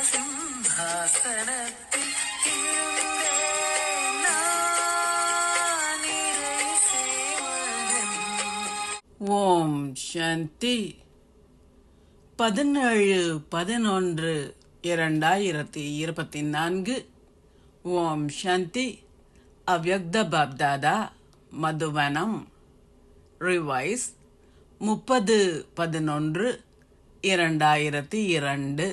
சிம்ஹாசனத்தில் இருந்தேன் நான் இறை சேவகன். ஓம் சாந்தி. 17-11-2024. ஓம் சாந்தி. அவ்யக்த பாப்தாதா மதுவனம். ரிவைஸ் 30-11-2002.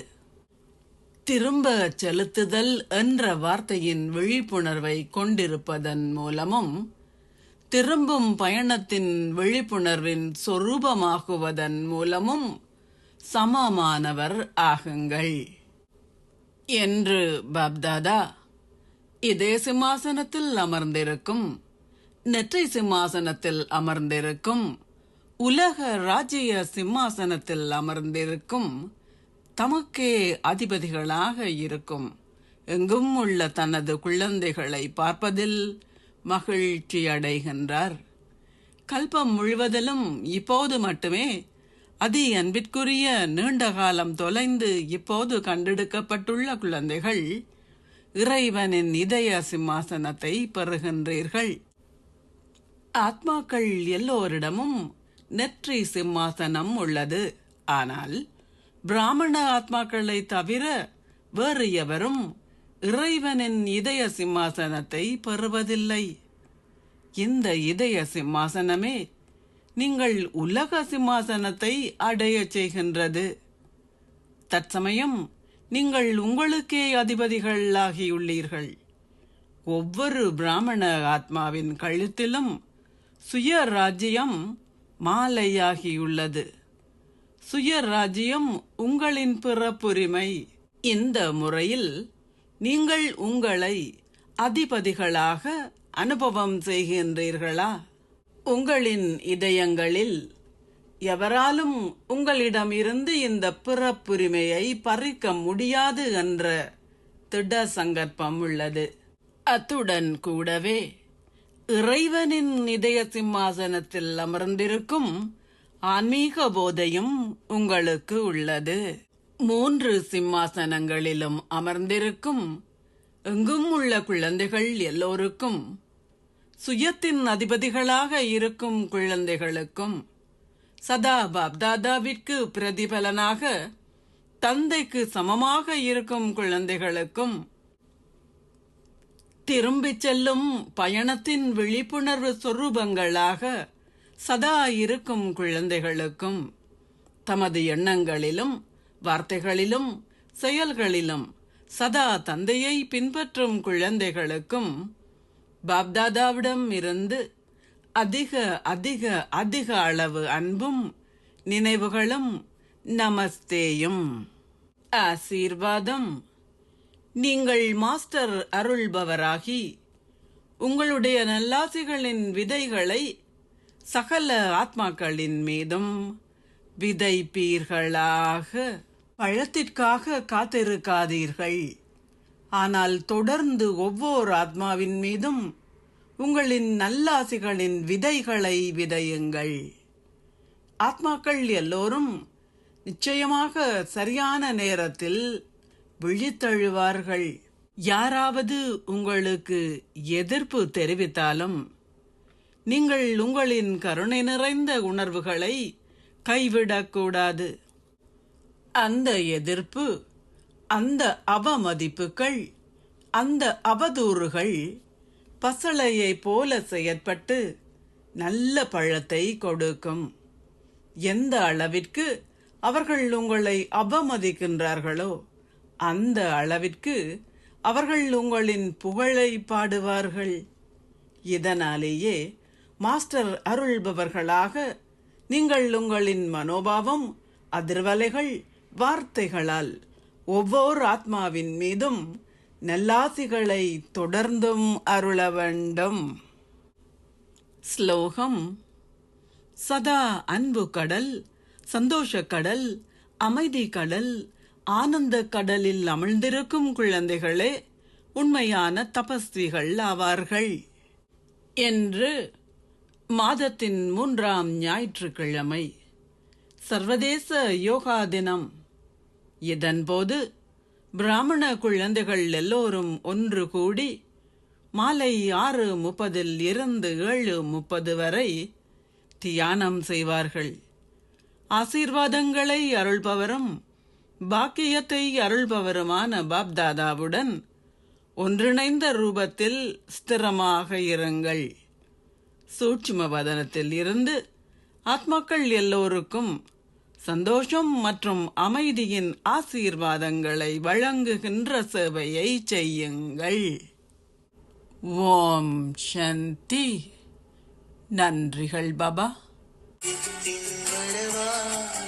திரும்ப செலுத்துதல் என்ற வார்த்தையின் விழிப்புணர்வை கொண்டிருப்பதன் மூலமும் திரும்பும் பயணத்தின் விழிப்புணர்வின் சொரூபமாகுவதன் மூலமும் சமமானவர் ஆகுங்கள் என்று பாப்தாதா இதே சிம்மாசனத்தில் அமர்ந்திருக்கும், நெற்றி சிம்மாசனத்தில் அமர்ந்திருக்கும், உலக ராஜ்ய சிம்மாசனத்தில் அமர்ந்திருக்கும், தமக்கே அதிபதிகளாக இருக்கும் எங்கும் உள்ள தனது குழந்தைகளை பார்ப்பதில் மகிழ்ச்சி அடைகின்றார். கல்பம் முழுவதிலும் இப்போது மட்டுமே அதி அன்பிற்குரிய நீண்ட காலம் தொலைந்து இப்போது கண்டெடுக்கப்பட்டுள்ள குழந்தைகள் இறைவனின் இதய சிம்மாசனத்தை பெறுகின்றீர்கள். ஆத்மாக்கள் எல்லோரிடமும் நெற்றி சிம்மாசனம் உள்ளது. ஆனால் பிராமண ஆத்மாக்களை தவிர வேறு எவரும் இறைவனின் இதய சிம்மாசனத்தை பெறுவதில்லை. இந்த இதய சிம்மாசனமே நீங்கள் உலக சிம்மாசனத்தை அடைய செய்கின்றது. தற்சமயம் நீங்கள் உங்களுக்கே அதிபதிகள் ஆகியுள்ளீர்கள். ஒவ்வொரு பிராமண ஆத்மாவின் கழுத்திலும் சுய ராஜ்யம் மாலையாகியுள்ளது. சுய ராஜ்யம் உங்களின் பிறப்புரிமை. இந்த முறையில் நீங்கள் உங்களை அதிபதிகளாக அனுபவம் செய்கின்றீர்களா? உங்களின் இதயங்களில் எவராலும் உங்களிடமிருந்து இந்த பிறப்புரிமையை பறிக்க முடியாது என்ற திட சங்கற்பம் உள்ளது. அத்துடன் கூடவே இறைவனின் இதய சிம்மாசனத்தில் அமர்ந்திருக்கும் ஆன்மீக போதையும் உங்களுக்கு உள்ளது. 3 சிம்மாசனங்களிலும் அமர்ந்திருக்கும் எங்கும் உள்ள குழந்தைகள் எல்லோருக்கும், சுயத்தின் அதிபதிகளாக இருக்கும் குழந்தைகளுக்கும், சதா பாப்தாதாவிற்கு பிரதிபலனாக தந்தைக்கு சமமாக இருக்கும் குழந்தைகளுக்கும், திரும்பிச் செல்லும் பயணத்தின் விழிப்புணர்வு சொரூபங்களாக சதா இருக்கும் குழந்தைகளுக்கும், தமது எண்ணங்களிலும் வார்த்தைகளிலும் செயல்களிலும் சதா தந்தையை பின்பற்றும் குழந்தைகளுக்கும் பாப்தாதாவிடம் இருந்து அதிக அதிக அதிக அளவு அன்பும் நினைவுகளும் நமஸ்தேயும் ஆசீர்வாதம். நீங்கள் மாஸ்டர் அருள்பவராகி உங்களுடைய நல்லாசிகளின் விதைகளை சகல ஆத்மாக்களின் மீதும் விதைப்பீர்களாக. பழத்திற்காக காத்திருக்காதீர்கள். ஆனால் தொடர்ந்து ஒவ்வொரு ஆத்மாவின் மீதும் உங்களின் நல்லாசிகளின் விதைகளை விதையுங்கள். ஆத்மாக்கள் எல்லோரும் நிச்சயமாக சரியான நேரத்தில் விழித்தெழுவார்கள். யாராவது உங்களுக்கு எதிர்ப்பு தெரிவித்தாலும் நீங்கள் உங்களின் கருணை நிறைந்த உணர்வுகளை கைவிடக்கூடாது. அந்த எதிர்ப்பு, அந்த அவமதிப்புகள், அந்த அவதூறுகள் பசளையைப் போல செயற்பட்டு நல்ல பழத்தை கொடுக்கும். எந்த அளவிற்கு அவர்கள் உங்களை அவமதிக்கின்றார்களோ அந்த அளவிற்கு அவர்கள் உங்களின் புகழை பாடுவார்கள். இதனாலேயே மாஸ்டர் அருள்பவர்களாக நீங்கள் உங்களின் மனோபாவம், அதிர்வலைகள், வார்த்தைகளால் ஒவ்வொரு ஆத்மாவின் மீதும் நல்லாசிகளை தொடர்ந்தும் அருள வேண்டும். ஸ்லோகம். சதா அன்பு கடல், சந்தோஷ கடல், அமைதி கடல், ஆனந்த கடலில் அமிழ்ந்திருக்கும் குழந்தைகளே உண்மையான தபஸ்விகள் ஆவார்கள் என்று மாதத்தின் 3ஆம் ஞாயிற்றுக்கிழமை சர்வதேச யோகா தினம். இதன்போது பிராமண குழந்தைகள் எல்லோரும் ஒன்று கூடி மாலை 6:30 இருந்து 7:30 வரை தியானம் செய்வார்கள். ஆசீர்வாதங்களை அருள்பவரும் பாக்கியத்தை அருள்பவருமான பாப்தாதாவுடன் ஒன்றிணைந்த ரூபத்தில் ஸ்திரமாக இருங்கள். சூட்சும வதனத்தில் இருந்து ஆத்மாக்கள் எல்லோருக்கும் சந்தோஷம் மற்றும் அமைதியின் ஆசீர்வாதங்களை வழங்குகின்ற சேவையை செய்யுங்கள். ஓம் சாந்தி. நன்றிகள் பாபா.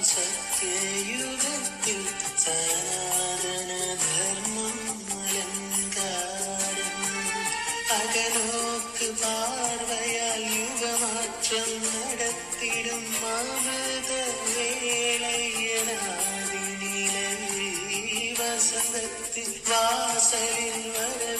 சத்தியுகத்தில் சனாதன தர்மம் அலங்காரம் அகநோக்கு பார்வையால் யுகமாற்றம் நடத்திடும் மாமத வேளையனாதி நிலை வசந்தத்தில் வாசலில் வர